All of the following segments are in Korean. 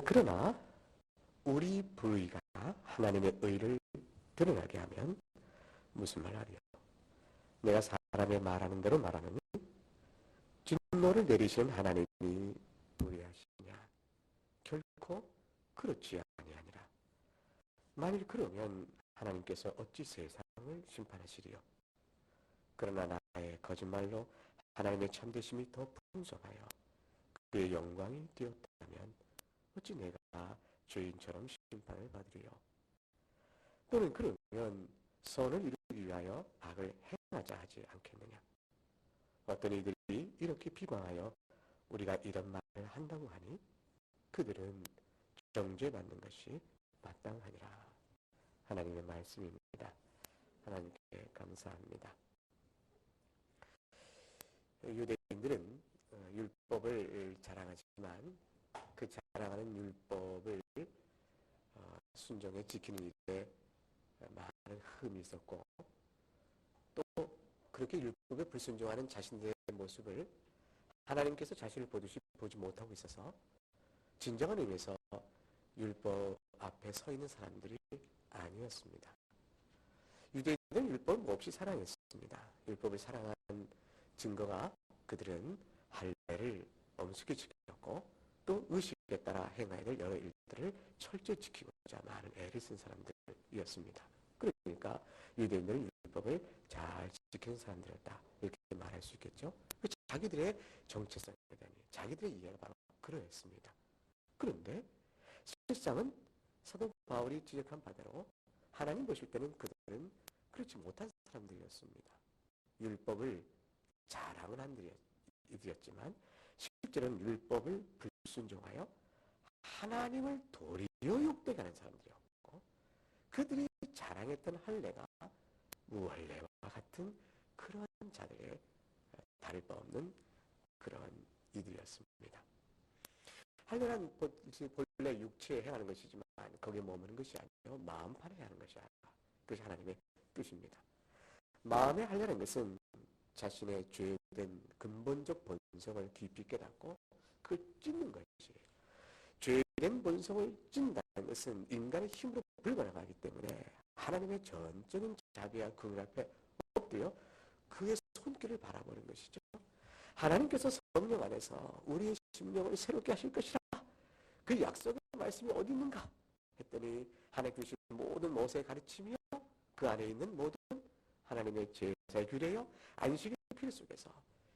그러나 우리 불의가 하나님의 의를 드러나게 하면 무슨 말이요? 내가 사람의 말하는 대로 말하느니 진노를 내리시는 하나님이 불의하시냐? 결코 그렇지 아니하니라. 만일 그러면 하나님께서 어찌 세상을 심판하시리요? 그러나 나의 거짓말로 하나님의 참되심이 더 풍성하여 그의 영광이 되었다면 어찌 내가 죄인처럼 심판을 받으리요? 또는 그러면 선을 이루기 위하여 악을 행하자 하지 않겠느냐? 어떤 이들이 이렇게 비방하여 우리가 이런 말을 한다고 하니 그들은 정죄받는 것이 마땅하니라. 하나님의 말씀입니다. 하나님께 감사합니다. 유대인들은 율법을 자랑하지만 그 자랑하는 율법을 순종해 지키는 일에 많은 흠이 있었고, 또 그렇게 율법에 불순종하는 자신들의 모습을 하나님께서 자신을 보지 못하고 있어서 진정한 의미에서 율법 앞에 서 있는 사람들이 아니었습니다. 유대인들은 율법을 몹시 사랑했습니다. 율법을 사랑한 증거가 그들은 할례를 엄숙히 지켰고 또 의식에 따라 행해야 될 여러 일들을 철저히 지키고자 많은 애를 쓴 사람들이었습니다. 그러니까 유대인들은 율법을 잘 지키는 사람들이었다, 이렇게 말할 수 있겠죠. 자기들의 정체성에 대한 자기들의 이해가 바로 그러했습니다. 그런데 실상은 사도 바울이 지적한 바대로 하나님 보실 때는 그들은 그렇지 못한 사람들이었습니다. 율법을 자랑은 한 이들이었지만 실제로는 율법을 불순종하여 하나님을 도리어 욕되게 하는 사람들이었고, 그들이 자랑했던 할례가 무할례와 같은 그런 자들의 다를 바 없는 그런 이들이었습니다. 할례란 본래 육체에 행하는 것이지만 거기에 머무는 것이 아니요 마음판에 하는 것이야. 그것이 하나님의 뜻입니다. 마음의 할례라는 것은 자신의 죄된 근본적 본성을 깊이 깨닫고 그걸 찢는 것이에요. 죄된 본성을 찢는다는 것은 인간의 힘으로 불가능하기 때문에 하나님의 전적인 자비와 긍휼 앞에 엎드려 그의 손길을 바라보는 것이죠. 하나님께서 성령 안에서 우리의 심령을 새롭게 하실 것이라, 그 약속의 말씀이 어디 있는가 했더니 하나님 주신 모든 모세의 가르침이요 그 안에 있는 모든 하나님의 제사의 규례요 안식의 필 속에서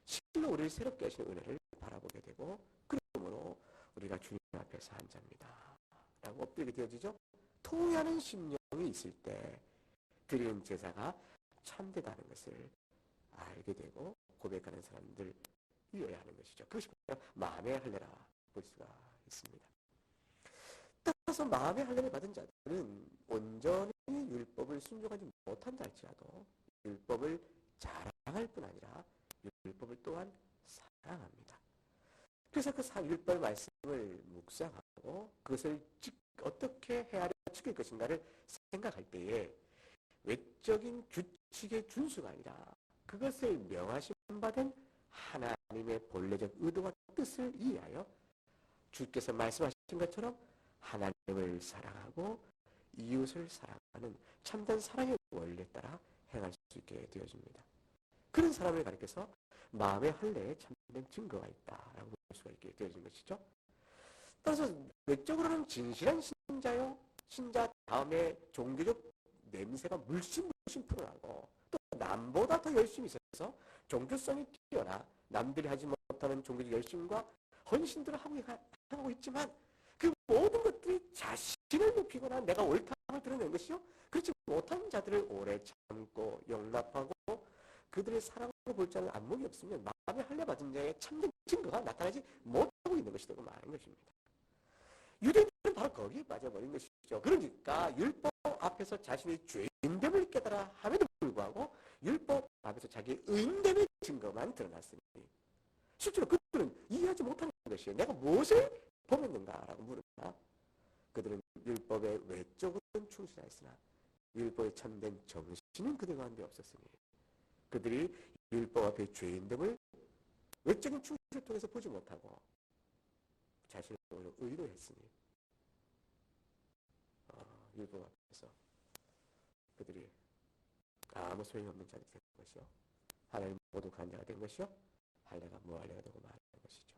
실로 우리를 새롭게 하시는 은혜를 바라보게 되고, 그러므로 우리가 주님 앞에서 한 자입니다 라고 엎드리게 되어지죠. 통회하는 심령이 있을 때 드리는 제사가 참되다는 것을 알게 되고 고백하는 사람들이어야 하는 것이죠. 그것이 바로 마음의 할례라 볼 수가 있습니다. 따라서 마음의 할례를 받은 자들은 온전히 율법을 순종하지 못한다 할지라도 율법을 자랑할 뿐 아니라 율법을 또한 사랑합니다. 그래서 그 율법 말씀을 묵상하고 그것을 어떻게 헤아려 지킬 것인가를 생각할 때에 외적인 규칙의 준수가 아니라 그것을 명하신 바된 하나님의 본래적 의도와 뜻을 이해하여 주께서 말씀하신 것처럼 하나님을 사랑하고 이웃을 사랑하는 참된 사랑의 원리에 따라 행할 수 있게 되어집니다. 그런 사람을 가리켜서 마음의 할례에 참된 증거가 있다라고 볼 수가 있게 되어진 것이죠. 따라서 외적으로는 진실한 신자요, 신자 다음에 종교적 냄새가 물씬 풀어나고 또 남보다 더 열심히 있어서 종교성이 뛰어나 남들이 하지 못하는 종교적 열심과 헌신들을 하고 있지만 그 모든 것들이 자신을 높이거나 내가 옳다고 드러낸 것이요, 그렇지 못한 자들을 오래 참고 용납하고 그들의 사랑으로 볼 자는 안목이 없으면 마음의 할례 받은 자의 참된 증거가 나타나지 못하고 있는 것이 되고 마는 것입니다. 유대인들은 바로 거기에 빠져버린 것이죠. 그러니까 율법 앞에서 자신의 죄인됨을 깨달아 함에도 불구하고 율법 앞에서 자기의 의인됨의 증거만 드러났으니 실제로 그들은 이해하지 못하는 것이에요. 내가 무엇을 범했는가라고 물으나 그들은 율법에 외적으로는 충실하였으나 율법에 참된 정신은 그들 가운데 없었으니 그들이 율법 앞에 죄인됨을 외적인 충실을 통해서 보지 못하고 자신을 오히려 의로 했으니 율법 앞에서 그들이 아무 소용없는 자들이 된 것이요. 하나님 모독한 자가 된 것이요. 할례가 무할례가 되고 말하는 것이죠.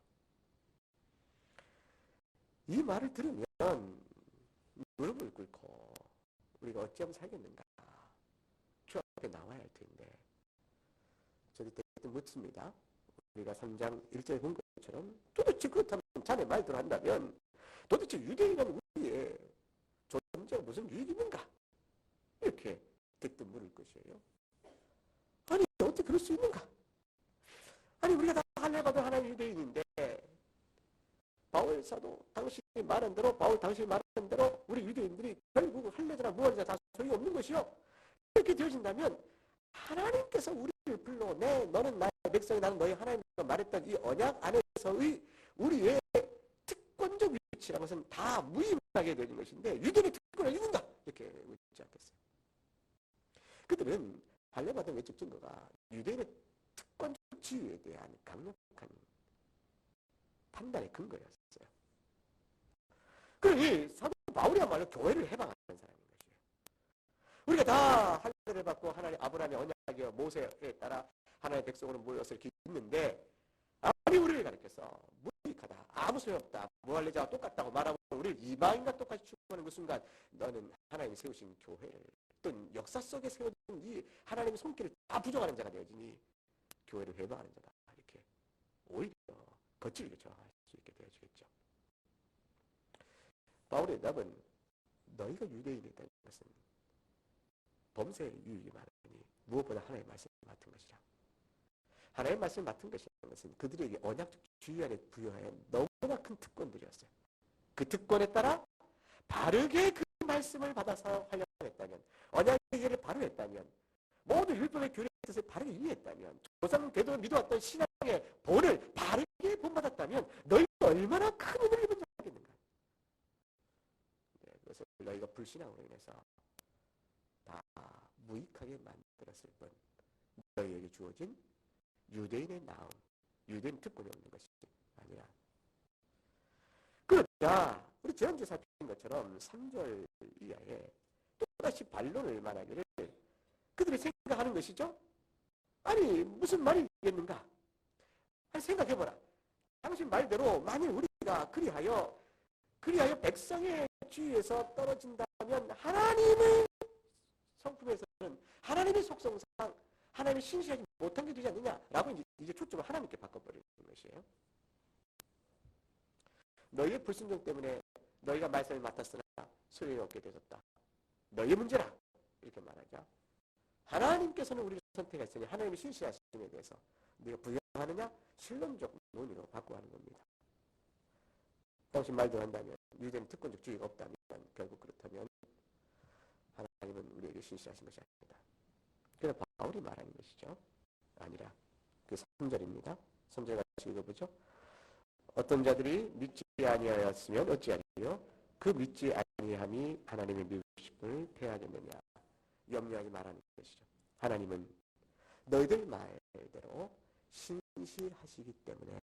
이 말을 들으면 무릎을 꿇고 우리가 어찌하면 살겠는가 주 앞에 나와야 할 텐데 저도 때때로 묻습니다. 우리가 3장 1절에 본 것처럼 도대체 그렇다면 자네 말대로 한다면 도대체 유대인은 우리의 존재가 무슨 유익이 있는가? 이렇게 대뜸 물을 것이에요. 아니 어떻게 그럴 수 있는가? 아니 우리가 다 할례받은 하나님 유대인인데 바울 사도 당신이 말한 대로 바울 당신이 말한 대로 우리 유대인들이 결국 할례자나 무할례자 다 소용없는 것이요. 이렇게 되어진다면 하나님께서 우리를 불러내 너는 나의 백성이 나는 너희 하나님과 말했던 이 언약 안에서의 우리의 특권적 위치라는 것은 다 무의미하게 되는 것인데 유대인의 특권을 있는가? 이렇게 묻지 않겠어요. 그들은 할례받은 외적 증거가 유대인의 특권적 지위에 대한 강력한 판단의 근거였어요. 그러니 사도 바울이야말로 교회를 해방하는 사람인 것이에요. 우리가 다 할례를 받고 하나님 아브라함의 언약이여 모세에 따라 하나님의 백성으로 모여서 이렇게 있는데 아무리 우리를 가르쳐서 무익하다, 아무 소용없다, 무할례자와 똑같다고 말하고 우리를 이방인과 똑같이 취급하는 그 순간 너는 하나님이 세우신 교회를 어떤 역사 속에 세워진 이 하나님의 손길을 다 부정하는 자가 되어지니 교회를 해방하는 자다. 이렇게 오히려 거칠게 저항할 수 있게 되어지겠죠. 바울의 답은 너희가 유대인이라는 것은 범죄의 유익이 많으니 무엇보다 하나님의 말씀을 맡은 것이라. 하나님의 말씀을 맡은 것이라는 것은 그들에게 언약적 주의 안에 부여한 너무나 큰 특권들이었어요. 그 특권에 따라 바르게 그 말씀을 받아서 활용했다면 언약의 이해를 바로 했다면 모든 율법의 교리의 뜻을 바르게 이해했다면 조상 대도 믿어왔던 신앙의 본을 바르게 본받았다면 너희가 얼마나 큰 은혜를 입은 자겠는가. 네, 그것을 너희가 불신앙으로 인해서 다 무익하게 만들었을 뿐 너희에게 주어진 유대인의 나음, 유대인 특권이 없는 것이 아니라. 그러자 우리 지난주에 살핀 것처럼 3절 이하에 또다시 반론을 말하기를 그들이 생각하는 것이죠. 아니 무슨 말이겠는가? 아니 생각해보라. 당신 말대로 만일 우리가 그리하여 백성의 주위에서 떨어진다면 하나님의 성품에서는 하나님의 속성상 하나님이 신실하지 못한 게 되지 않느냐라고 이제 초점을 하나님께 바꿔버리는 것이에요. 너희의 불순종 때문에 너희가 말씀을 맡았으나 소용이 없게 되었다. 너희의 문제라. 이렇게 말하자. 하나님께서는 우리를 선택했으니 하나님의 신실하심에 대해서 우리가 부정하느냐? 신론적 논의로 바꿔하는 겁니다. 당신 말대로 한다면 유대인 특권적 주의가 없다면 결국 그렇다면 하나님은 우리에게 신실하신 것이 아니다. 그래서 바울이 말하는 것이죠. 아니라 그 3절입니다. 3절 같이 읽어보죠. 어떤 자들이 믿지 아니하였으면 어찌하리요? 그 믿지 아니함이 하나님의 미우심을 패하겠느냐. 염려하지 말하는 것이죠. 하나님은 너희들 말대로 신실하시기 때문에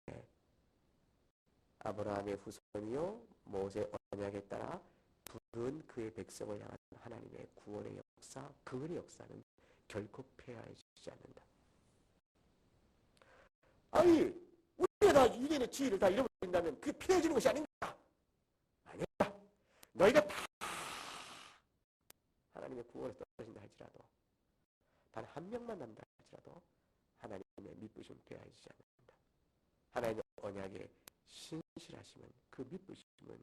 아브라함의 후손이요 모세 언약에 따라 부른 그의 백성을 향한 하나님의 구원의 역사, 긍휼의 역사는 결코 폐하여지지 않는다. 아니 우리가 다 유대인의 지위를 다 잃어버린다면 그게 폐해지는 것이 아닌가? 아니야. 너희가 다 하나님의 구원에 떨어진다 할지라도 단 한 명만 남다 할지라도 하나님의 믿부심은 폐하여지지 않는다. 하나님의 언약에 신실하심은 그 믿부심은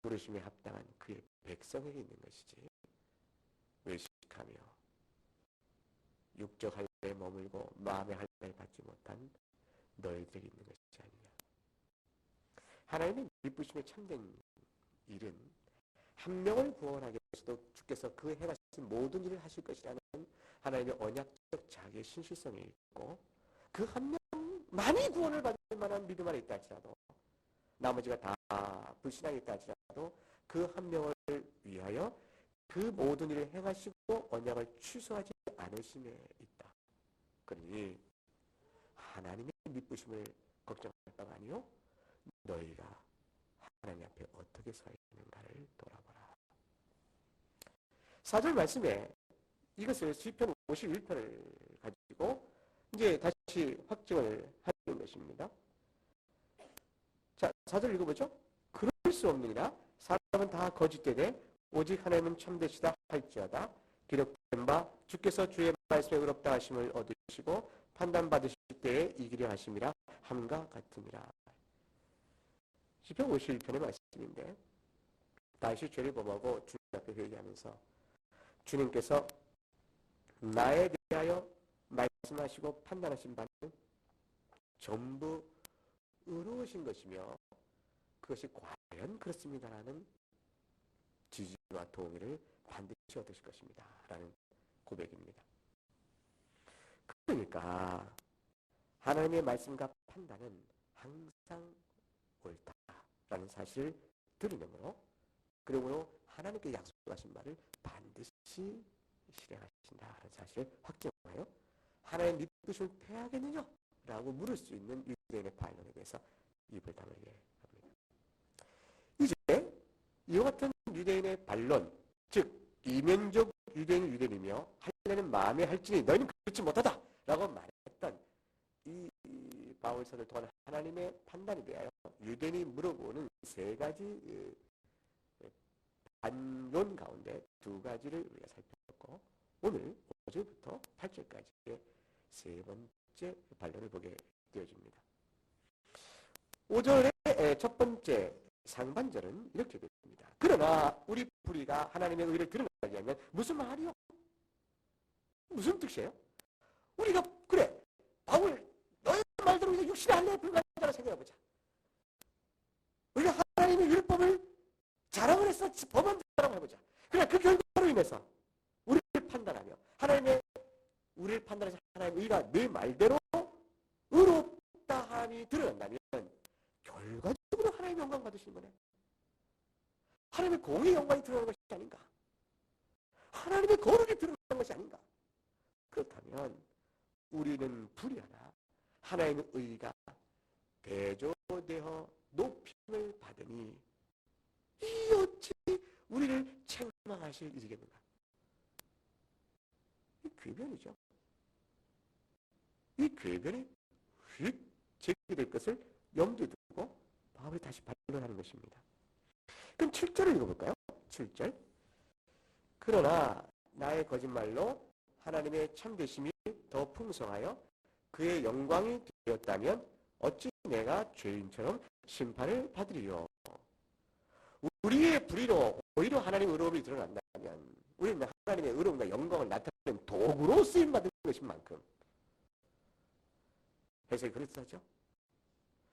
부르심에 합당한 그의 백성에게 있는 것이지 외식하며 육적 할례에 머물고 마음의 할례를 받지 못한 너희들에게 있는 것이 아니냐. 하나님의 믿부심에 참된 일은 한 명을 구원하기 위해서도 주께서 그 행하신 모든 일을 하실 것이라는 하나님의 언약적 자기의 신실성이 있고 그 한 명만이 구원을 받을 만한 믿음 안에 있다 할지라도 나머지가 다 불신앙에 있다 할지라도 그 한 명을 위하여 그 모든 일을 행하시고 언약을 취소하지 않으심에 있다. 그러니 하나님의 믿부심을 걱정할 바가 아니요 너희가 하나님 앞에 어떻게 서 있는가를 돌아보라. 4절 말씀에 이것을 시편 51편을 가지고 이제 다시 확증을 하는 것입니다. 자, 4절 읽어보죠. 그럴 수 없느니라. 사람은 다 거짓되되 오직 하나님은 참되시다 할지어다. 기록된 바 주께서 주의 말씀에 의롭다 하심을 얻으시고 판단받으실 때에 이기려 하심이라 함과 같으니라. 시편 51편의 말씀인데 다시 죄를 범하고 주님 앞에 회개하면서 주님께서 나에 대하여 말씀하시고 판단하신 바는 전부 의로우신 것이며 그것이 과연 그렇습니다라는 지지와 동의를 반드시 얻으실 것입니다 라는 고백입니다. 그러니까 하나님의 말씀과 판단은 항상 옳다라는 사실을 들으므로 그러므로 하나님께 약속하신 말을 반드시 실행하신다라는 사실을 확정하여 하나님 네 뜻을 패하겠느냐? 라고 물을 수 있는 유대인의 반론에 대해서 입을 다물게 합니다. 이제 이와 같은 유대인의 반론, 즉 이면적 유대인이며 하려는 마음에 할지니 너희는 그렇지 못하다 라고 말했던 이 바울서를 통한 하나님의 판단에 대하여 유대인이 물어보는 세 가지 반론 가운데 두 가지를 우리가 살펴봤고 오늘 5절부터 8절까지의 세 번째 반론을 보게 되어집니다. 5절의 첫 번째 상반절은 이렇게 됩니다. 그러나 우리 불의가 하나님의 의를 드러나게 하면 무슨 말이요? 무슨 뜻이에요? 우리가 그래 바울 너의 말대로 우리가 육신의 할례에 불과한 자라 생각해보자. 우리가 하나님의 율법을 자랑을 해서 범한 자라고 해보자. 그래 그 결과로 인해서 우리를 판단하며 하나님의 우리를 판단해서 하나님의 의가 내 말대로 의롭다 함이 드러난다면 결과적으로 하나님의 영광 받으시는 거네. 하나님의 공의 영광이 드러나는 것이 아닌가? 하나님의 거룩이 드러나는 것이 아닌가? 그렇다면 우리는 불의하나 하나님의 의가 대조되어 높임을 받으니 이 어찌 우리를 책망하실 일이겠는가? 이 궤변이죠. 이 궤변이 휙 제기될 것을 염두에 두고 바울이 다시 반론하는 것입니다. 그럼 7절을 읽어볼까요? 7절. 그러나 나의 거짓말로 하나님의 참되심이 더 풍성하여 그의 영광이 되었다면 어찌 내가 죄인처럼 심판을 받으리요. 우리의 불의로 오히려 하나님의 의로움이 드러난다면 우리는 하나님의 의로움과 영광을 나타내는 도구로 쓰임받은 것인 만큼 해석이 그렇죠?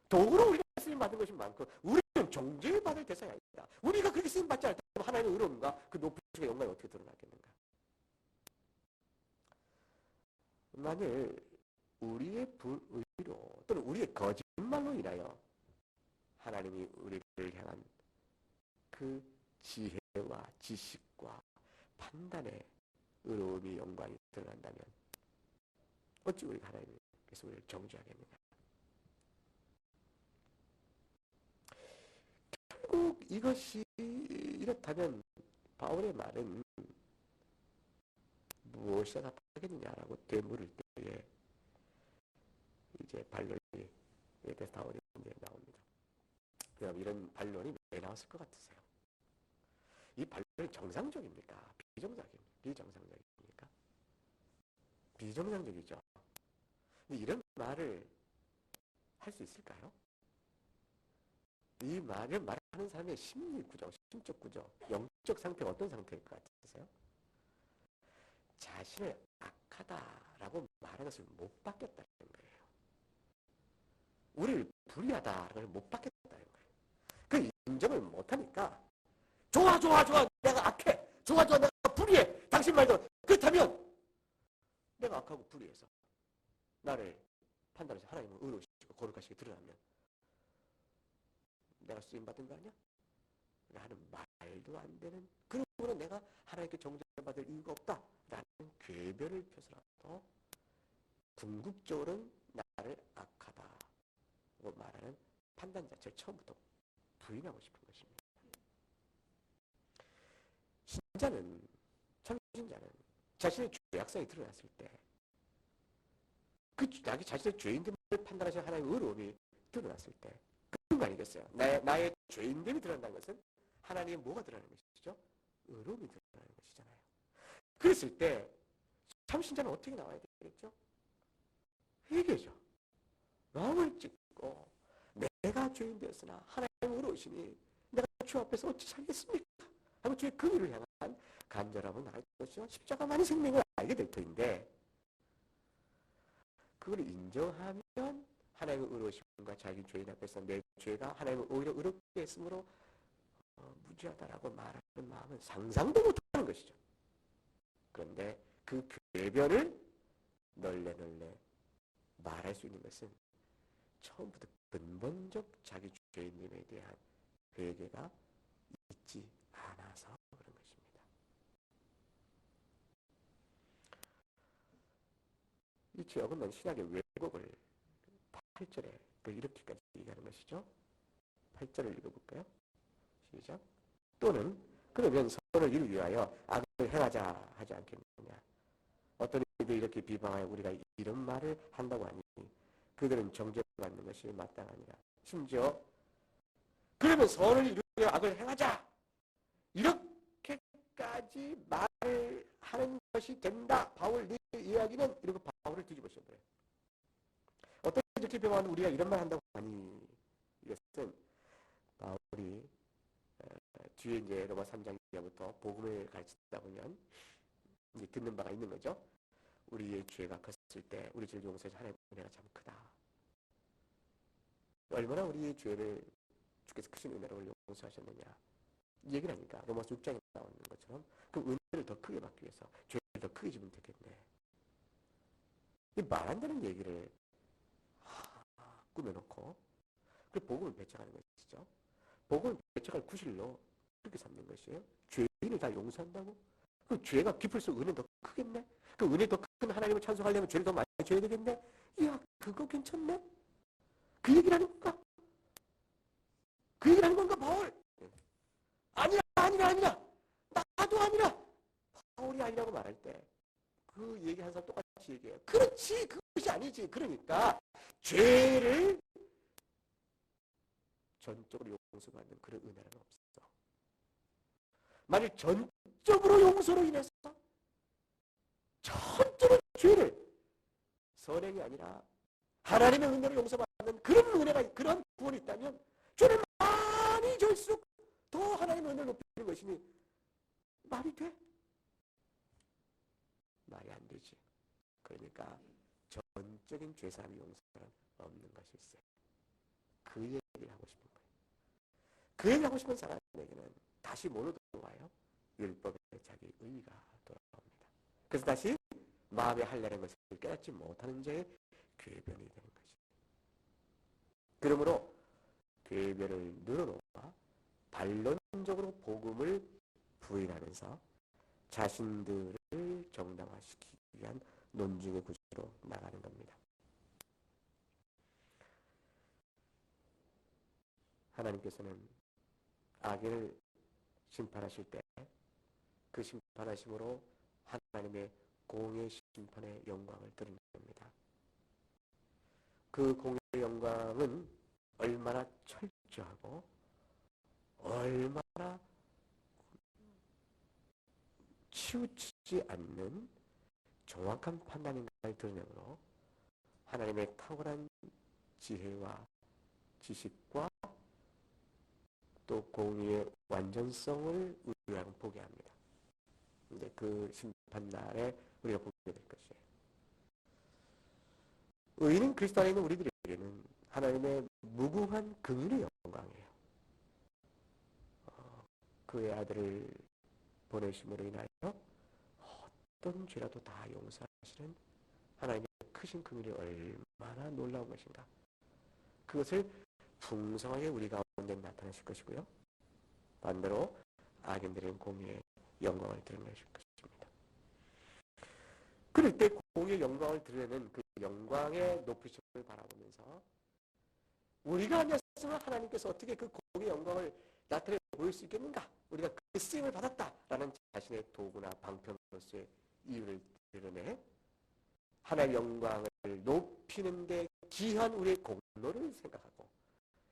도구로 우리가 쓰임받은 것인 만큼 우리는 정죄받을 대상이 아니다. 우리가 그렇게 쓰임받지 않을 때 하나님의 의로움과 그 높으심과 영광이 어떻게 드러나겠는가? 만일 우리의 불의로 또는 우리의 거짓말로 인하여 하나님이 우리를 향한 그 지혜와 지식과 판단의 의로움이 영광이 드러난다면 어찌 우리가 하나님께서 우리를 정죄하겠느냐? 결국 이것이 이렇다면 바울의 말은 무엇이 답하겠느냐라고 되물을 때에 이제 반론이 대해서 바울이 이제 나옵니다. 그럼 이런 반론이 왜 나왔을 것 같으세요? 이 반론이 정상적입니까? 비정상적입니까? 비정상적이죠. 근데 이런 말을 할 수 있을까요? 이 말을 말하는 사람의 심리 구조, 심적 구조, 영적 상태가 어떤 상태일 것 같으세요? 자신을 악하다라고 말하는 것을 못 받겠다는 거예요. 우리를 불의하다라는 걸 못 받겠다는 거예요. 그 인정을 못하니까 좋아 내가 악해 좋아 내가 불의해 당신 말대로 그렇다면 내가 악하고 불의해서 나를 판단해서 하나님은 의로우시고 거룩하시게 드러나면 내가 쓰임받은 거 아니야? 라는 말도 안 되는 그러므로 내가 하나님께 정죄받을 이유가 없다라는 궤변을 펴서라도 궁극적으로는 나를 악하다고 말하는 판단 자체를 처음부터 부인하고 싶은 것입니다. 신자는 자는 자신의 죄악성이 드러났을 때 그 자기 자신의 죄인됨을 판단하시는 하나님의 의로움이 드러났을 때 그런 거 아니겠어요? 나의 죄인됨이 드러난다는 것은 하나님의 뭐가 드러나는 것이죠? 의로움이 드러나는 것이잖아요. 그랬을 때 참신자는 어떻게 나와야 되겠죠? 회개죠. 마음을 찢고 내가 죄인 되었으나 하나님의 의로우시니 내가 주 앞에서 어찌 살겠습니까? 하고 주의 긍휼을 향한 간절함을 나갈 것이요 십자가만이 생명을 알게 될 터인데 그걸 인정하면 하나님의 의로우심과 자기 죄인 앞에서 내 죄가 하나님을 오히려 의롭게 했으므로 무지하다라고 말하는 마음은 상상도 못하는 것이죠. 그런데 그 궤변을 널레 말할 수 있는 것은 처음부터 근본적 자기 죄인됨에 대한 회개가 있지 않아서 그런 것입니다. 이 지역은 신약의 왜곡을 8절에 이렇게까지 얘기하는 것이죠. 8절을 읽어볼까요? 시작. 또는 그러면 선을 이루기 위하여 악을 행하자 하지 않겠느냐. 어떤 이들이 이렇게 비방하여 우리가 이런 말을 한다고 하니 그들은 정죄받는 것이 마땅하니라. 심지어 그러면 선을 이루기 위하여 악을 행하자 이렇게까지 말을 하는 것이 된다. 바울 네 이야기는 이렇게 바울을 뒤집으신 거예요. 어떤 이렇게 비방하는 우리가 이런 말 한다고 하니 이것은 바울이 뒤에 이제 로마 3장 이하부터 복음을 가르치다 보면 이제 듣는 바가 있는 거죠. 우리의 죄가 컸을 때 우리 죄를 용서해서 하나님의 은혜가 참 크다. 얼마나 우리의 죄를 주께서 크신 은혜로 용서하셨느냐 이 얘기를 하니까 로마서 6장에 나오는 것처럼 그 은혜를 더 크게 받기 위해서 죄를 더 크게 지면 되겠네. 이 말한다는 얘기를 꾸며놓고 그 복음을 배척하는 것이죠. 복음을 배척할 구실로 그렇게 삼는 것이에요. 죄인을 다 용서한다고? 그 죄가 깊을수록 은혜는 더 크겠네? 그 은혜 더 큰 하나님을 찬송하려면 죄를 더 많이 줘야 되겠네? 이야, 그거 괜찮네? 그 얘기를 하는 건가? 그 얘기를 하는 건가, 바울? 아니라. 나도 아니라. 바울이 아니라고 말할 때 그 얘기 한 사람 똑같이 얘기해요. 그렇지, 그것이 아니지. 그러니까 죄를 전적으로 용서받는 그런 은혜는 없어. 만일 전적으로 용서로 인해서 전적으로 죄를 선행이 아니라 하나님의 은혜로 용서받는 그런 은혜가 그런 구원이 있다면 죄를 많이 질수록 더 하나님의 은혜를 높이는 것이니 말이 돼? 말이 안 되지. 그러니까 전적인 죄사함 용서는 없는 것일세. 그 얘기를 하고 싶은 거예요. 그 얘기를 하고 싶은 사람에게는 다시 뭐로 돌아와요? 율법의 자기 의의가 돌아옵니다. 그래서 다시 마음에 할례라는 것을 깨닫지 못하는 자의 궤변이 되는 거죠. 그러므로 궤변을 늘어놓아 반론적으로 복음을 부인하면서 자신들을 정당화시키기 위한 논증의 구조로 나가는 겁니다. 하나님께서는 악인을 심판하실 때 그 심판하심으로 하나님의 공의 심판의 영광을 드러냅니다. 그 공의 영광은 얼마나 철저하고 얼마나 치우치지 않는 정확한 판단인가를 드러내므로 하나님의 탁월한 지혜와 지식과 또 공의의 완전성을 우리가 보게 합니다. 이제 그 심판날에 우리가 보게 될 것이에요. 의인 그리스도 안에 있는 우리들에게는 하나님의 무궁한 긍휼의 영광이에요. 그의 아들을 보내심으로 인하여 어떤 죄라도 다 용서하시는 하나님의 크신 긍휼이 얼마나 놀라운 것인가. 그것을 풍성하게 우리 가운데 나타내실 것이고요. 반대로 악인들은 공의의 영광을 드러내실 것입니다. 그럴 때 공의의 영광을 드러내는 그 영광의 높으심을 바라보면서 우리가 아니었으면 하나님께서 어떻게 그 공의의 영광을 나타내 보일 수 있겠는가? 우리가 그 쓰임을 받았다라는 자신의 도구나 방편으로서의 이유를 드러내 하나님의 영광을 높이는 데 기한 우리의 공로를 생각하고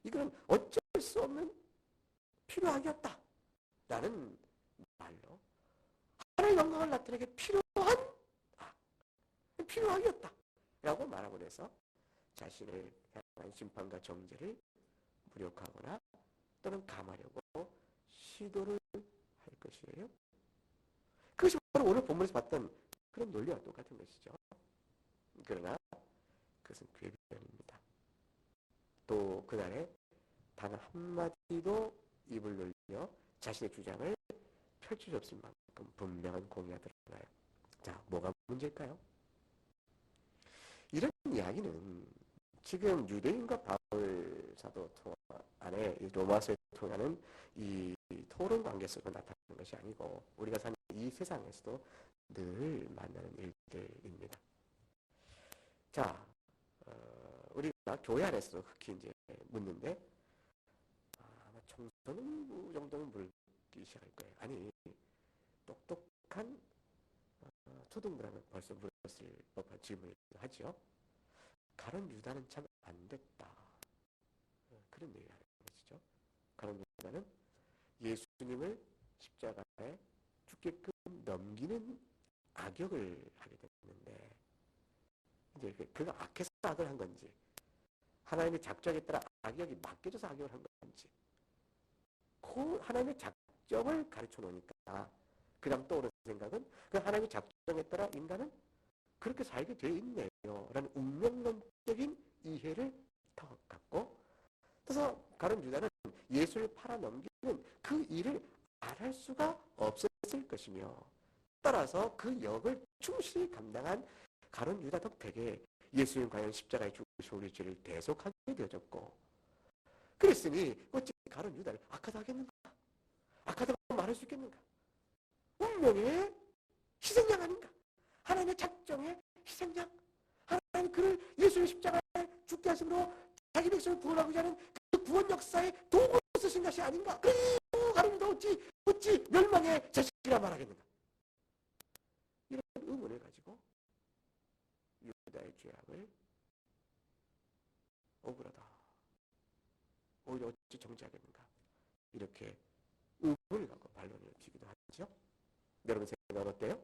이거는 어쩔 수 없는 필요하겠다 라는 말로 하나님의 영광을 나타내기 필요하겠다 라고 말하고 해서 자신을 향한 심판과 정죄를 무력하거나 또는 감하려고 시도를 할 것이에요. 그것이 바로 오늘 본문에서 봤던 그런 논리와 똑같은 것이죠. 그러나 그것은 궤변입니다. 또 그날에 단 한마디도 입을 놀려 자신의 주장을 펼칠 수 없을 만큼 분명한 공의가 드러나요. 자, 뭐가 문제일까요? 이런 이야기는 지금 유대인과 바울 사도 안에 로마서에 통하는 이 토론 관계 속으로 나타나는 것이 아니고 우리가 사는 이 세상에서도 늘 만나는 일들입니다. 자, 우리가 교회 안에서도 특히 이제 묻는데 아마 청소년 정도는 물기 시작할 거예요. 아니, 똑똑한 초등부라면 벌써 물었을 법한 질문을 하죠. 가룟 유다는 참 안 됐다. 그런 얘기를 하는 것이죠. 가룟 유다는 예수님을 십자가에 죽게끔 넘기는 악역을 하게 됐는데 이제 그가 악해서 악을 한 건지 하나님의 작정에 따라 악역이 맡겨져서 악역을 한 건지 그 하나님의 작정을 가르쳐 놓으니까 그 다음 떠오르는 생각은 그 하나님의 작정에 따라 인간은 그렇게 살게 돼 있네요 라는 운명론적인 이해를 더 갖고 그래서 가룟 유다는 예수를 팔아넘기는 그 일을 안 할 수가 없었을 것이며 따라서 그 역을 충실히 감당한 가룟 유다 덕택에 예수님 과연 십자가에 죽으시고 우리 죄를 대속하게 되어졌고 그랬으니 어찌 가룟 유다를 악하다 하겠는가? 악하다고 말할 수 있겠는가? 운명의 희생양 아닌가? 하나님의 작정의 희생양? 하나님 그를 예수의 십자가에 죽게 하심으로 자기 백성을 구원하고자 하는 그 구원 역사에 도구로 쓰신 것이 아닌가? 그리고 가룟 유다 어찌 멸망의 자식이라 말하겠는가? 이런 의문을 가지고 유다의 죄악을 억울하다. 오히려 어찌 정죄하겠는가? 이렇게 의문을 갖고 반론을 피기도 하죠. 여러분 생각은 어때요?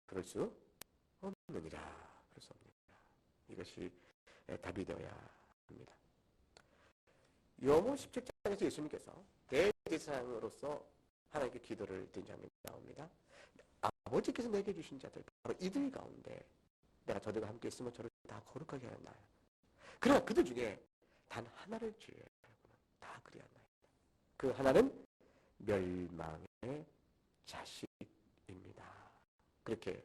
그럴 수 없느니라. 그럴 수 없느니라. 이것이 답이 되어야 합니다. 요한복음 17장에서 예수님께서 대제사장으로서 하나님께 기도를 드린 장면이 나옵니다. 아버지께서 내게 주신 자들 바로 이들 가운데 내가 저들과 함께 있으면 저를 다 거룩하게 하였나요? 그러나 그들 중에 단 하나를 제외하고는 다 그리하나이다. 그 하나는 멸망의 자식입니다. 그렇게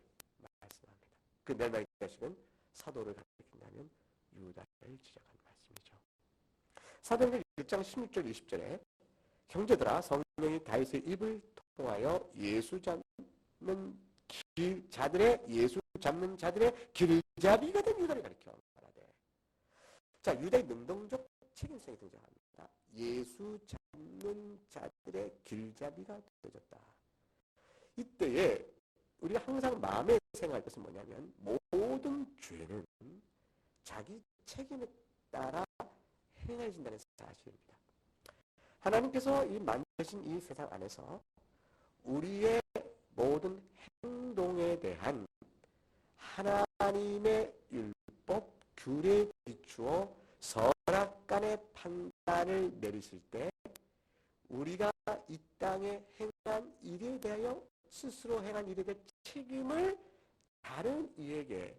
말씀합니다. 그 멸망의 자식은 사도를 가리킨다면 유다를 지적한 말씀이죠. 사도행전 1장 16절 20절에 형제들아 성령이 다윗의 입을 통하여 예수 잡는 자들의 길잡이가 된 유다를 가리켜 말하되 자 유다의 능동적 책임성이 등장합니다. 예수 잡는 자들의 길잡이가 되어졌다. 이때에 우리가 항상 마음에 생각할 것은 뭐냐면 모든 죄는 자기 책임에 따라 행해진다는 사실입니다. 하나님께서 이 만드신 이 세상 안에서 우리의 모든 행동에 대한 하나님의 율법, 규례에 비추어 선악간의 판단을 내리실 때 우리가 이 땅에 행한 일에 대하여 스스로 행한 일에 대해 책임을 다른 이에게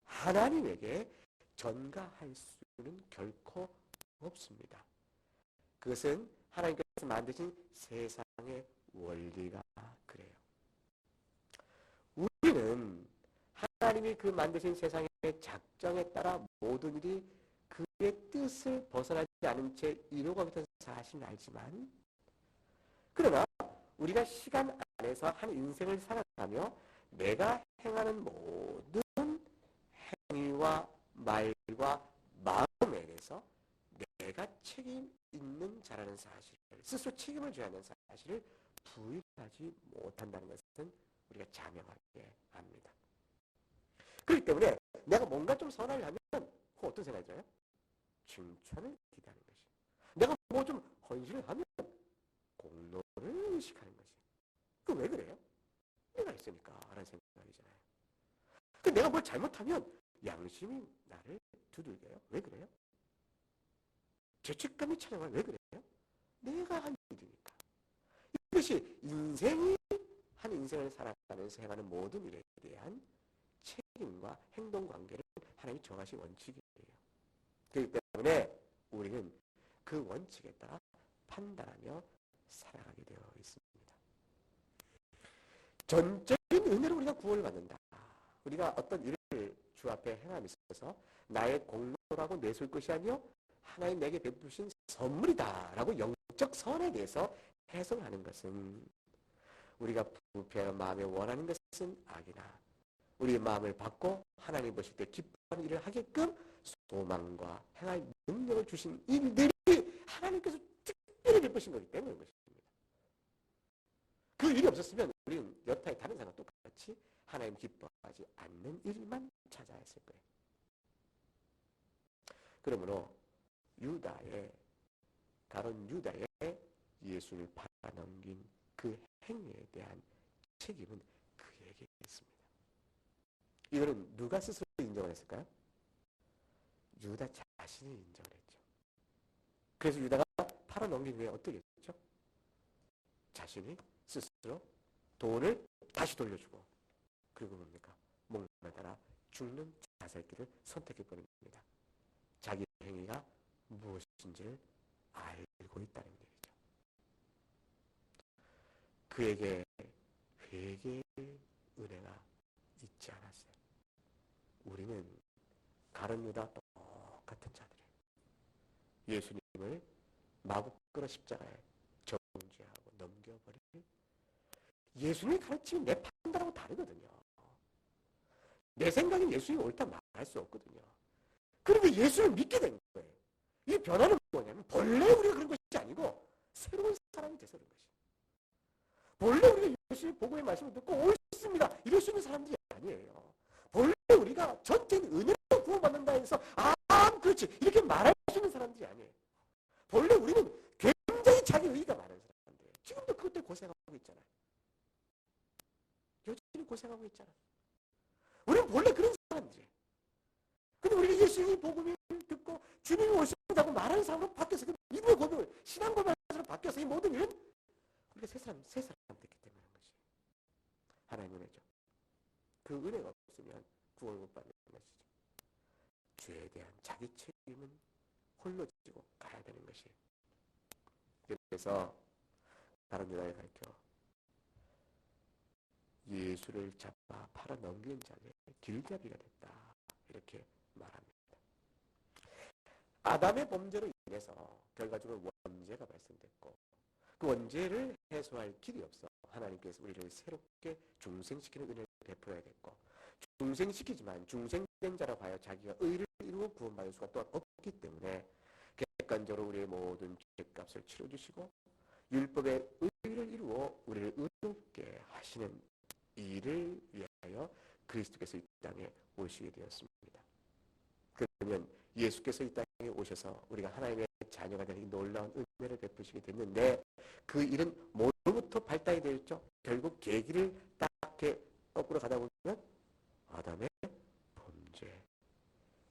하나님에게 전가할 수는 결코 없습니다. 그것은 하나님께서 만드신 세상의 원리가 그래요. 우리는 하나님이 그 만드신 세상의 작정에 따라 모든 일이 그의 뜻을 벗어나지 않은 채 이루어가고 있다는 사실은 알지만 그러나 우리가 시간 안에서 한 인생을 살아가며 내가 행하는 모든 행위와 말과 마음에 대해서 내가 책임 있는 자라는 사실을, 스스로 책임을 져야 하는 사실을 부인하지 못한다는 것은 우리가 자명하게 압니다. 그렇기 때문에 내가 뭔가 좀 선을 하면 어떤 생각이 들어요? 칭찬을 기대하는 것이. 내가 뭐 좀 헌신을 하면 공로를 의식하는 것이. 그 왜 그래요? 내가 했으니까 라는 생각이잖아요. 그 내가 뭘 잘못하면 양심이 나를 두들겨요. 왜 그래요? 죄책감이 찾아와요. 왜 그래요? 내가 한 일이니까. 이것이 한 인생을 살아가는 생각하는 모든 일에 대한 책임과 행동 관계를 하나님이 정하신 원칙이에요. 그렇기 때문에 우리는 그 원칙에 따라 판단하며 살아가게 되어 있습니다. 전적인 은혜로 우리가 구원을 받는다. 우리가 어떤 일을 주 앞에 행함에 있어서 나의 공로라고 내세울 것이 아니요 하나님 내게 베푸신 선물이다라고 영적 선에 대해서 해석하는 것은 우리가 부패한 마음에 원하는 것은 악이나 우리의 마음을 받고 하나님 보실 때 기뻐하는 일을 하게끔 소망과 행할 능력을 주신 일들이 하나님께서 특별히 베푸신 거기 때문에 것입니다. 그 일이 없었으면 우리는 여타의 다른 사람과 똑같이 하나님 기뻐하지 않는 일만 찾아야 했을 거예요. 그러므로 가론 유다의 예수를 팔아넘긴 그 행위에 대한 책임은 그에게 있습니다. 이거는 누가 스스로 인정을 했을까요? 유다 자신이 인정을 했죠. 그래서 유다가 팔아넘긴 후에 어떻게 했죠? 자신이 스스로 돈을 다시 돌려주고 그리고 뭡니까? 목마르다라 죽는 자살길을 선택해버린 겁니다. 자기 행위가 무엇인지를 알고 있다는 얘기죠. 그에게 회개의 은혜가 있지 않았어요. 우리는 가룟 유다 똑같은 자들이에요. 예수님을 마구 끌어 십자가에 정죄하고 넘겨버릴 예수님의 가르침이 내 판단하고 다르거든요. 내 생각엔 예수님이 옳다 말할 수 없거든요. 그런데 예수를 믿게 된 거예요. 이 변화는 뭐냐면 본래 우리가 그런 것이 아니고 새로운 사람이 돼서 그런 것이에요. 본래 우리가 예수의 복음의 말씀을 듣고 옳습니다 이럴 수 있는 사람들이 아니에요. 본래 우리가 전적인 은혜로 구원받는다 해서 그렇지 이렇게 말할 수 있는 사람들이 아니에요. 본래 우리는 굉장히 자기 의의가 많은 사람들이에요. 지금도 그것 때문에 고생하고 있잖아요. 여전히 고생하고 있잖아요. 우리는 본래 그런 사람들이에요. 근데 우리가 예수님의 복음을 듣고 주님이 오신다고 말하는 사람으로 바뀌어서 믿음의 고백을 신앙 고백으로 바뀌어서 이 모든 일은 우리가 새 사람 됐기 때문에 하는 것이에요. 하나님의 은혜죠. 그 은혜가 없으면 구원을 못 받는 것이죠. 죄에 대한 자기 책임은 홀로 지고 가야 되는 것이에요. 그래서 다른 유다에 가르쳐 예수를 잡아 팔아 넘기는 자는 길잡이가 됐다. 이렇게 말합니다. 아담의 범죄로 인해서 결과적으로 원죄가 발생됐고 그 원죄를 해소할 길이 없어 하나님께서 우리를 새롭게 중생시키는 은혜를 베풀어야 됐고 중생시키지만 중생된 자라고 하여 자기가 의를 이루고 구원받을 수가 또한 없기 때문에 객관적으로 우리의 모든 죄값을 치러주시고 율법의 의를 이루어 우리를 의롭게 하시는 이를 위하여 그리스도께서 이 땅에 오시게 되었습니다. 그러면 예수께서 이 땅에 오셔서 우리가 하나님의 자녀가 되는 놀라운 은혜를 베푸시게 됐는데 그 일은 뭐로부터 발달이 되었죠? 결국 계기를 딱 이렇게 거꾸로 가다 보면 아담의 범죄.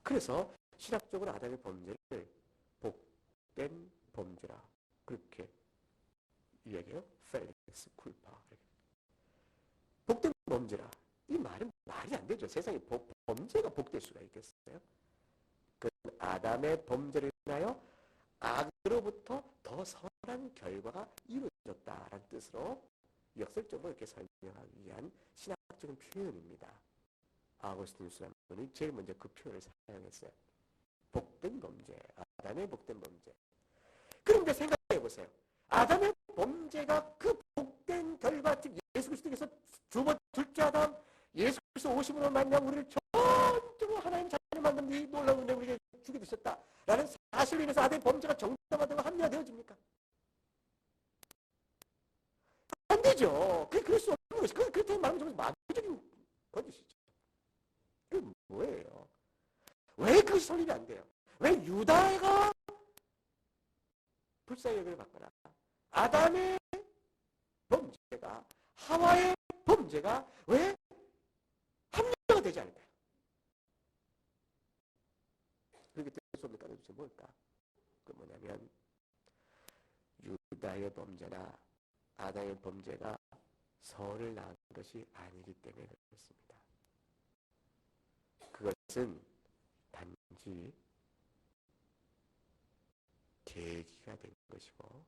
그래서 신학적으로 아담의 범죄를 복된 범죄라 그렇게 이야기해요. 펠릭스 쿨파. 복된 범죄라. 이 말은 말이 안 되죠. 세상에 범죄가 복될 수가 있겠어요? 그 아담의 범죄를 인하여 악으로부터 더 선한 결과가 이루어졌다라는 뜻으로 역설적으로 이렇게 설명하기 위한 신학적인 표현입니다. 아우구스티누스는 제일 먼저 그 표현을 사용했어요. 복된 범죄, 아담의 복된 범죄. 그런데 생각해 보세요. 아담의 범죄가 그 복된 결과, 즉 예수 그리스도께서 둘째 아담, 예수 그리스도 오심으로 만나 우리를 전적으로 하나님 자녀 만든 이 놀라운 은혜 우리에게 주게 되셨다라는 사실 사실로 인해서 아들의 범죄가 정당화되고 합리화되어집니까? 안 되죠. 그럴 수 없는 것이. 그렇다고 말하면 정말 마귀적인 거짓이죠. 그게 뭐예요? 왜 그것이 성립이 안 돼요? 왜 유다가 불사의 여기를 받거나 아담의 범죄가 하와의 범죄가 왜 합리화가 되지 않을까요? 그렇게 될 수 없는 까닭이 도대체 뭘까? 그 뭐냐면 유다의 범죄나 아담의 범죄가 선을 낳은 것이 아니기 때문에 그렇습니다. 그것은 단지 계기가 된 것이고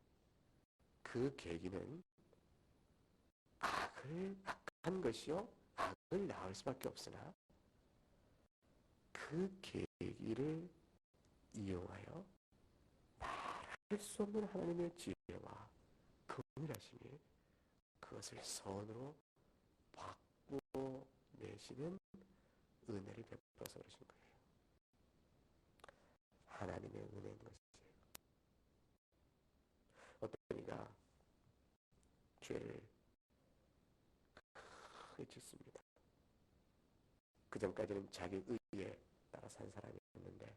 그 계기는 악한 것이요 악을 낳을 수밖에 없으나 그 계기를 이용하여 말할 수 없는 하나님의 지혜와 긍휼하심이 그것을 선으로 바꾸어 내시는 은혜를 베풀어서 그러신 거예요. 하나님의 은혜인 것이에요. 어떤 이가 죄를 크게 짓습니다. 그 전까지는 자기 의에 따라 산 사람이었는데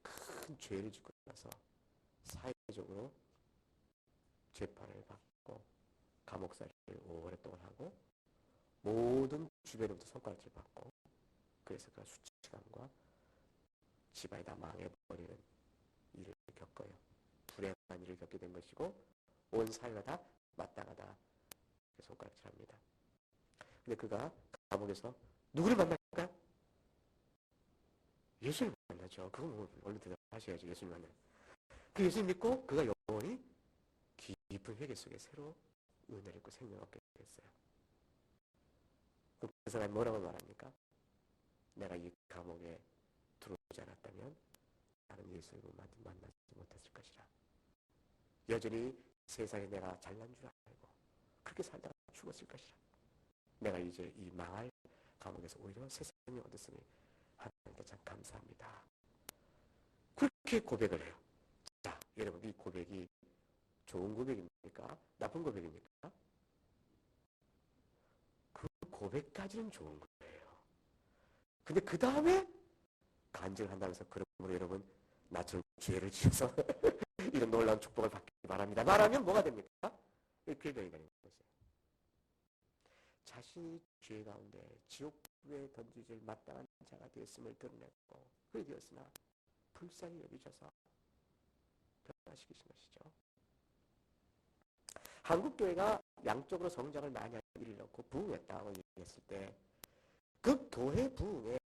큰 죄를 짓고 나서 사회적으로 재판을 받고 감옥살이를 오랫동안 하고 모든 주변으로부터 손가락질 받고 그래서 그 수치감과 집안이 다 망해버리는 일을 겪어요. 불행한 일을 겪게 된 것이고 온 사회가 다 마땅하다 손가락질합니다. 근데 그가 감옥에서 누구를 만날까요? 예수를 만나죠. 그건 뭐 얼른 대답하셔야죠. 예수를 만나요. 그 예수를 믿고 그가 영원히 깊은 회개 속에 새로 은혜를 입고 생명을 얻게 됐어요. 그 사람이 뭐라고 말합니까? 내가 이 감옥에 들어오지 않았다면 나는 예수를 만나지 못했을 것이라. 여전히 세상에 내가 잘난 줄 알고 그렇게 살다가 죽었을 것이라. 내가 이제 이 망할 감옥에서 오히려 새 생명을 얻었으니 하나님께 참 감사합니다. 그렇게 고백을 해요. 자, 여러분 이 고백이 좋은 고백입니까? 나쁜 고백입니까? 그 고백까지는 좋은 거예요. 근데 그 다음에 간증을 한다면서 그러므로 여러분 나처럼 죄를 지어서 이런 놀라운 축복을 받기 바랍니다. 말하면 뭐가 됩니까? 궤변이 되는 것이에요. 자신이 죄 가운데 지옥불에 던지질 마땅한 자가 되었음을 드러냈고 그래 되었으나 불쌍히 여기셔서 변화시키신 것이죠. 한국교회가 양쪽으로 성장을 많이 이루고 부흥했다고 얘기했을 때 그 교회 부흥의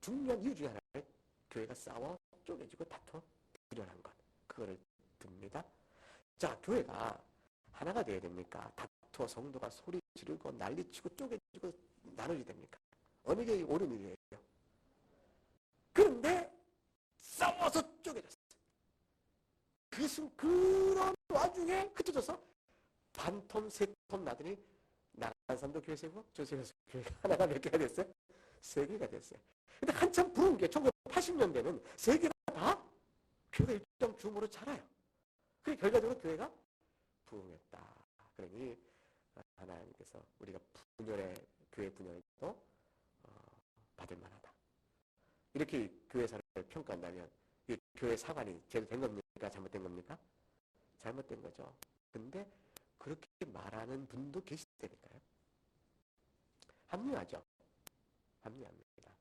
중요한 이유 중에 하나를 교회가 싸워 쪼개지고 다퉈 불연한 것 그거를 듭니다. 자, 교회가 하나가 되어야 됩니까? 다투어 성도가 소리 지르고 난리치고 쪼개지고 나눠야 됩니까? 어느 게 옳은 일이에요? 그런데 싸워서 쪼개졌어요. 그런 와중에 흩어져서 반톰, 세톰 나더니 나간 사람도 교회 세고 저 세워서 교회가 하나가 몇 개가 됐어요? 3개가 됐어요. 근데 한참 부른 게 1980년대는 3개가 다 교회가 일정 규모로 자라요. 그게 결과적으로 교회가 부흥했다. 그러니 하나님께서 우리가 교회 분열도 받을 만하다. 이렇게 교회사를 평가한다면 이 교회 사관이 제대로 된 겁니까? 잘못된 겁니까? 잘못된 거죠. 근데 그렇게 말하는 분도 계시다니까요. 합리화죠. 합리화입니다.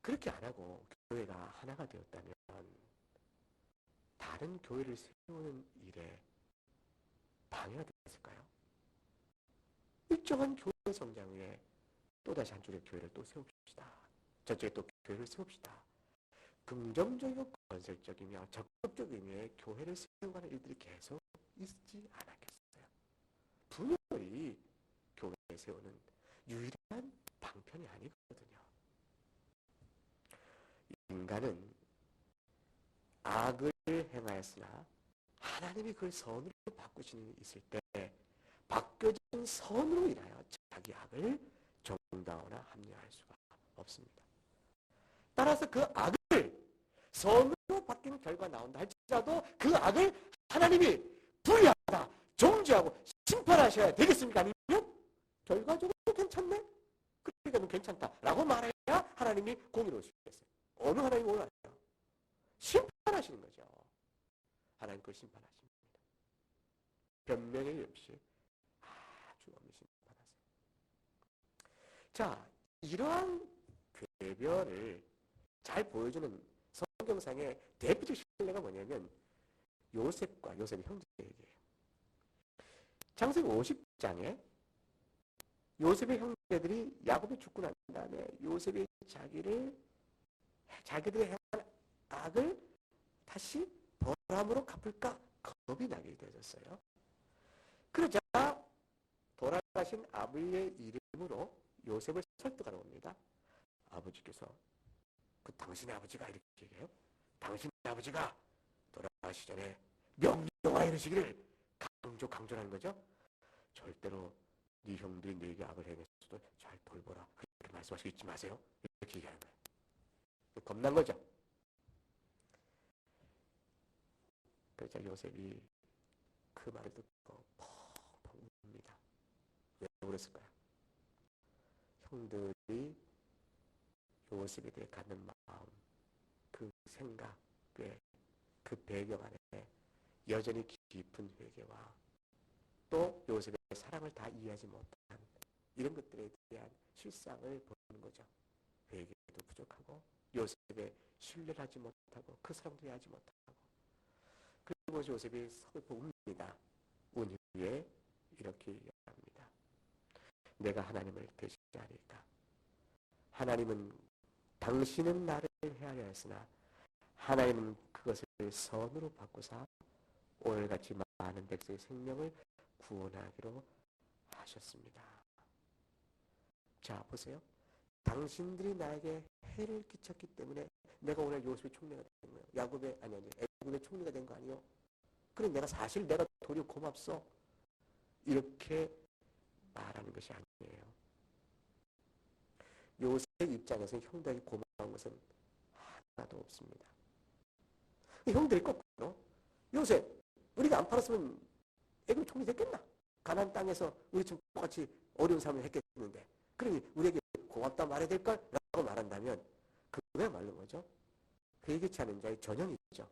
그렇게 안 하고 교회가 하나가 되었다면 다른 교회를 세우는 일에 방해가 됐을까요? 일정한 교회 성장 후에 또다시 한쪽의 교회를 또 세웁시다. 저쪽에 또 교회를 세웁시다. 긍정적이고 건설적이며 적극적 의미의 교회를 세우는 일들이 계속 있지 않았겠어요. 분열이 교회에 세우는 유일한 방편이 아니거든요. 인간은 악을 행하였으나 하나님이 그걸 선으로 바꾸시는 일이 있을 때 바뀌어진 선으로 인하여 자기 악을 정당화나 합리화할 수가 없습니다. 따라서 그 악을 선으로 바뀌는 결과가 나온다 할지라도 그 악을 하나님이 불의하다, 정죄하고 심판하셔야 되겠습니까? 아니면 결과적으로 괜찮네? 그러니까 괜찮다라고 말해야 하나님이 공의로우시겠어요. 어느 하나님이 오나요? 심판하시는 거죠. 하나님 그걸 심판하십니다. 변명의 없이 아주 엄히 심판하세요. 자, 이러한 궤변을 잘 보여주는 성경상의 대표적 신뢰가 뭐냐면 요셉과 요셉의 형제 얘기예요. 창세기 50장에 요셉의 형제들이 야곱이 죽고 난 다음에 요셉이 자기들이 행한 악을 다시 벌함으로 갚을까 겁이 나게 되었어요. 그러자 돌아가신 아버지의 이름으로 요셉을 설득하러 옵니다. 아버지께서 당신의 아버지가 이렇게 얘기해요. 당신의 아버지가 돌아가시 전에 명령하여 이르시기를 강조하는 거죠. 절대로 네 형들이 네게 악을 행했어도 잘 돌보라. 그렇게 말씀하시고 잊지 마세요. 이렇게 얘기하는 거예요. 겁난 거죠. 그러자 요셉이 그 말을 듣고 펑펑 웁니다. 왜 울었을까요? 형들이 요셉에 대해 갖는 마음, 그 생각, 그 배경 안에 여전히 깊은 회개와 또 요셉의 사랑을 다 이해하지 못한 이런 것들에 대한 실상을 보는 거죠. 회개도 부족하고 요셉의 신뢰를 하지 못하고 그 사랑도 이해하지 못하고 그리고 요셉이 서글퍼 웁니다. 운 후에 이렇게 얘기합니다. 내가 하나님을 대신하리까. 하나님은 당신은 나를 헤아려 했으나 하나님은 그것을 선으로 바꾸사 오늘같이 많은 백성의 생명을 구원하기로 하셨습니다. 자, 보세요. 당신들이 나에게 해를 끼쳤기 때문에 내가 오늘 요셉의 총리가 된 거예요. 애굽의 총리가 된 거 아니요? 그래 내가 사실 내가 도리어 고맙소. 이렇게 말하는 것이 아니에요. 요셉 입장에서는 형들에게 고마운 것은 하나도 없습니다. 형들이 거꾸로 요셉 우리가 안 팔았으면 애굽 총리 됐겠나? 가나안 땅에서 우리처럼 똑같이 어려운 삶을 했겠는데 그러니 우리에게 고맙다 말해야 될걸? 라고 말한다면 그거야말로 뭐죠? 회개치 않은 자의 전형이죠.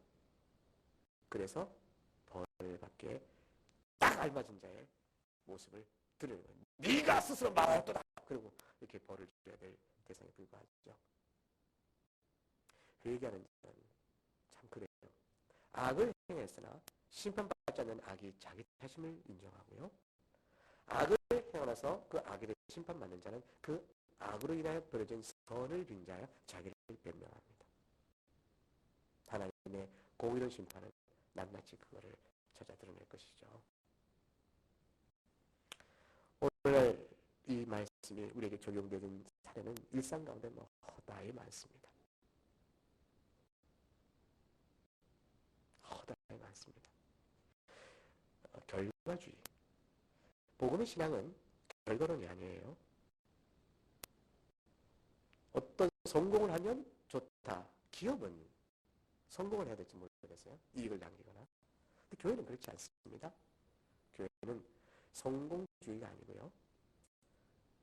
그래서 벌을 받기에 딱 알맞은 자의 모습을 드리는 거예요. 네가 스스로 말하였도다. 그리고 이렇게 벌을 줘야 될 대상에 불과하죠. 회개하는 자는 참 그래요. 악을 행했으나 심판받지 않는 악이 자기 탓임을 인정하고요. 악을 행하나서 그 악에 대해 심판받는 자는 그 악으로 인하여 벌어진 선을 빙자하여 자기를 변명합니다. 하나님의 공의로운 심판은 낱낱이 그거를 찾아 드러낼 것이죠. 오늘 이 말씀이 우리에게 적용되는 사례는 일상 가운데 허다히 많습니다. 허다히 많습니다. 결과주의. 복음의 신앙은 결과론이 아니에요. 어떤 성공을 하면 좋다. 기업은 성공을 해야 될지 모르겠어요. 이익을 남기거나. 근데 교회는 그렇지 않습니다. 교회는 성공주의가 아니고요.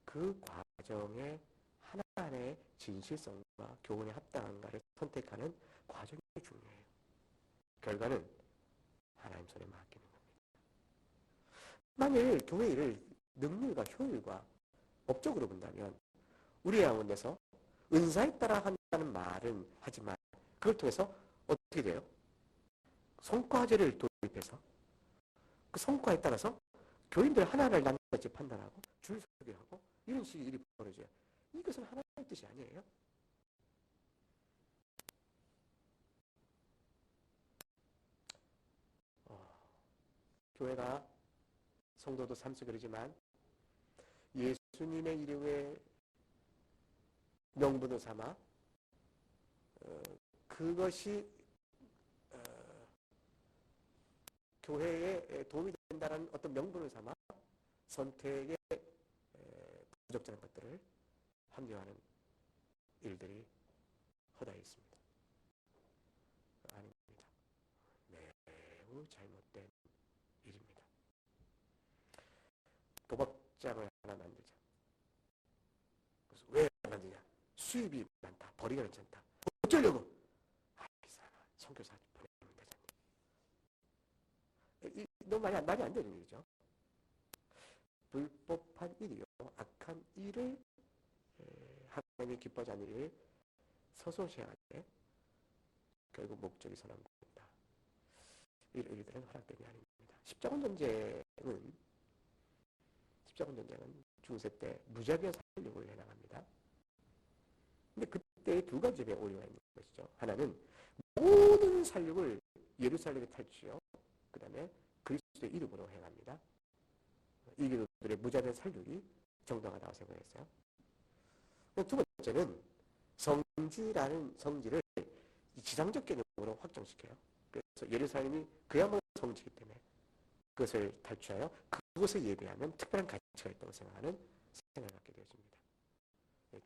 그 과정에 하나하나의 진실성과 교훈에 합당한가를 선택하는 과정이 중요해요. 결과는 하나님 손에 맡기는 겁니다. 만일 교회 일을 능률과 효율과 법적으로 본다면 우리 가운데서 은사에 따라 한다는 말은 하지만 그걸 통해서 어떻게 돼요? 성과제를 도입해서 그 성과에 따라서 교인들 하나하나를 낱낱이 판단하고 줄 서게 하고 이런 식의 일이 벌어져요. 이것은 하나님의 뜻이 아니에요. 교회가 성도도 삶속 그러지만 예수님의 이름의 명분을 삼아 그것이 교회에 도움이 된다는 어떤 명분을 삼아 선택에 부적절한 것들을 합리화하는 일들이 허다해 있습니다. 매우 잘못된 일입니다. 도박장을 하나 만들자. 그래서 왜 만드냐? 수입이 많다. 벌이가 괜찮다. 어쩌려고? 이 사람아, 선교사 보내면 되잖니. 너무 말이 안 되는 일이죠. 불법한 일이요. 악한 일을 하나님이 기뻐하지 않는 일을 서소시하게 결국 목적이 선언된다. 이런 일들은 허락됨이 아닙니다. 십자군 전쟁은 중세 때 무자비한 살육을 해나갑니다. 근데 그때 두 가지 점에 오류가 있는 것이죠. 하나는 모든 살육을 예루살렘에 탈취요. 그 다음에 그리스도의 이름으로 행합니다. 이교도들의 무자비한 살육이 정당하다고 생각했어요. 두 번째는 성지를 지상적 개념으로 확정시켜요. 그래서 예루살렘이 그야말로 성지이기 때문에 그것을 탈취하여 그것에 예배하면 특별한 가치가 있다고 생각하는 생각을 갖게 되어집니다.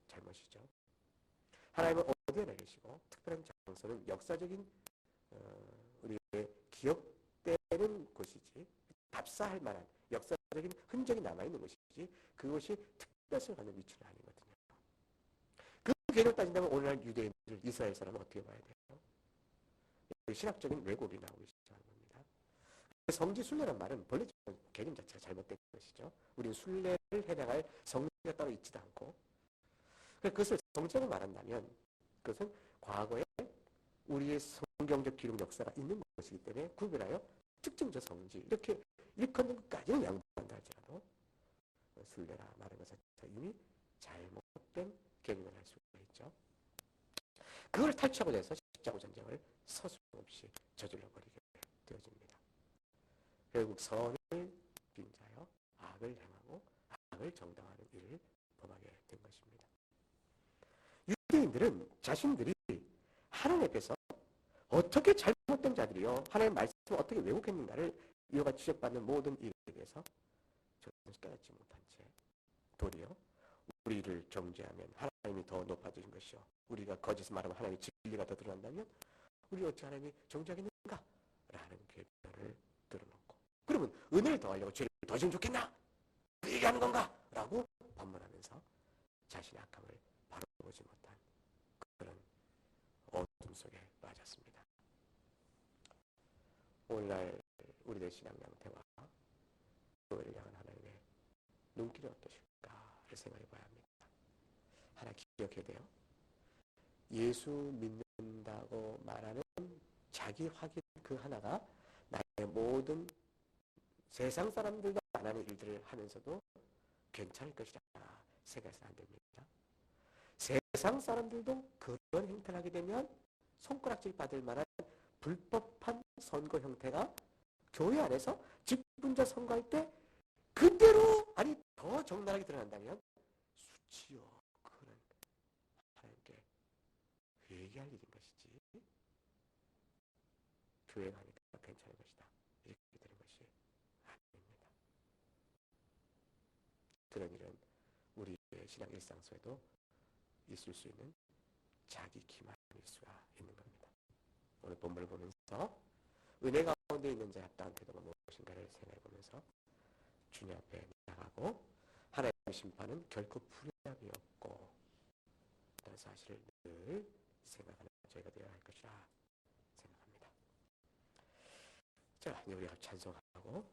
잘못이죠. 하나님은 어디에나 계시고 특별한 장소는 역사적인 우리의 기억되는 곳이지 답사할 만한 역사적인 흔적이 남아있는 곳이지 그것이 특별성을 갖는 위치는 아니거든요. 그 개념을 따진다면 오늘날 유대인들, 이스라엘 사람은 어떻게 봐야 돼요? 신학적인 왜곡이 나오기 시작하는 겁니다. 성지 순례란 말은 본래 개념 자체가 잘못된 것이죠. 우리는 순례를 해나갈 성지가 따로 있지도 않고 그것을 성지라고 말한다면 그것은 과거에 우리의 성경적 기록 역사가 있는 것이기 때문에 구별하여 특정적 성지 이렇게 일컫는 것까지는 양보한다 할지라도 순례라 말하는 것은 이미 잘못된 개념을 할 수가 있죠. 그걸 탈취하고자 해서 십자군 전쟁을 서슴없이 저질러 버리게 되어집니다. 결국 선을 빙자하여 악을 행하고 악을 정당화하는 일을 범하게 된 것입니다. 유대인들은 자신들이 하나님 앞에서 어떻게 잘못된 자들이요 하나님의 말씀을 어떻게 왜곡했는가를 이와 같이 지적받는 모든 일에 대해서 전혀 깨닫지 못한 채 도리어 우리를 정죄하면 하나님이 더 높아지는 것이요 우리가 거짓을 말하면 하나님의 진리가 더 드러난다면 우리 어찌 하나님이 정죄하겠는가? 라는 궤변을 들어놓고 그러면 은혜를 더하려고 죄를 더 지면 좋겠나? 그 얘기하는 건가? 라고 반문하면서 자신의 악함을 바로 보지 못한 그런 어둠 속에 빠졌습니다. 오늘날 우리들 신앙 양태와 교회를 향한 하나님의 눈길이 어떠실까를 생각해 봐야 합니다. 하나 기억해야 돼요. 예수 믿는다고 말하는 자기 확인 그 하나가 나의 모든 세상 사람들도 안 하는 일들을 하면서도 괜찮을 것이다 생각해서는 안 됩니다. 세상 사람들도 그런 행태를 하게 되면 손가락질 받을 만한 불법한 선거 형태가 교회 안에서 직분자 선거할 때 그대로 아니 더 적나라하게 드러난다면 수치요 그는 하나님께 회개할 일인 것이지 교회 가니까 괜찮은 것이다 이렇게 되는 것이 아닙니다. 그런 일은 우리의 신앙 일상 속에도 있을 수 있는 자기 기만일 수가 있는 겁니다. 오늘 본문을 보면서 은혜 가운데 있는 자의 합당한 태도가 무엇인가를 생각해 보면서 주님 앞에 나가고 하나님의 심판은 결코 불의함이 없고 라는 사실을 늘 생각하는 저희가 되어야 할 것이라 생각합니다. 자, 이제 우리가 찬송하고